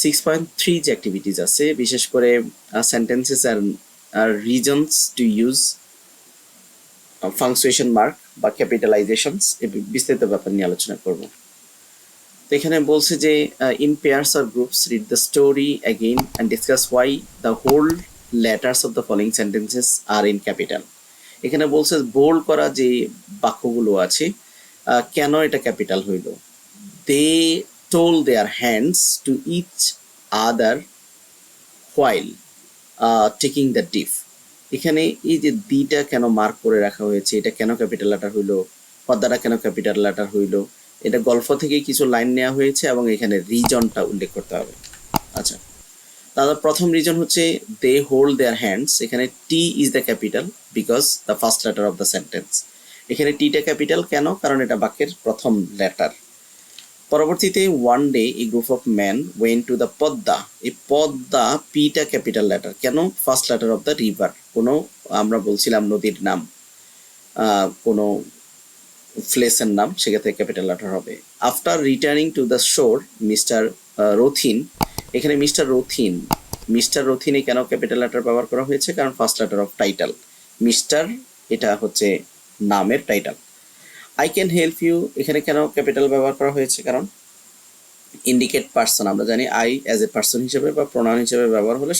6.3 যে অ্যাক্টিভিটিস আছে, বিশেষ করে সেন্টেন্সেস আর reasons to use punctuation mark বা ক্যাপিটালাইজেশনস, এই বিস্তারিত ব্যাপার নিয়ে আলোচনা করব। তো এখানে বলছে যে in pairs or groups read the story again and discuss why the whole letters of the following sentences are in capital. এখানে বলছে বোল্ড করা যে বাক্যগুলো আছে কেন এটা ক্যাপিটাল হইল। They told their hands to each other while taking the ডিফ। এখানে এই যে দিটা কেন মার্ক করে রাখা হয়েছে, এটা কেন ক্যাপিটাল লেটার হইলো, পদ্মাটা কেন ক্যাপিটাল লেটার হইলো, এটা গল্প থেকে কিছু লাইন নেওয়া হয়েছে এবং এখানে রিজনটা উল্লেখ করতে হবে। আচ্ছা, তাহলে প্রথম রিজন হচ্ছে দে হোল্ড দেয়ার হ্যান্ডস। এখানে T is the capital because the first letter of the sentence. এখানে টিটা ক্যাপিটাল কেন? কারণ এটা বাক্যের প্রথম লেটার। পরবর্তীতে one day A group of man went to the Padma. এই পদ্মা পিটা ক্যাপিটাল লেটার কেন? First letter of the river. কোনো আমরা বলছিলাম নদীর নাম, কোনো প্লেসের নাম, সেক্ষেত্রে ক্যাপিটাল লেটার হবে। আফটার রিটার্নিং টু দ্য শোর মিস্টার রথিন। এখানে মিস্টার রথিনে কেন ক্যাপিটাল লেটার ব্যবহার করা হয়েছে? কারণ first letter of title. Mister এটা হচ্ছে নামের title. I can help you, এখানে কেন ক্যাপিটাল ব্যবহার করা হয়েছে? কারণ ইন্ডিকেট পার্সন, আমরা জানি আই অ্যাজ এ পার্সন হিসেবে বা প্রোনাউন হিসেবে ব্যবহার হলে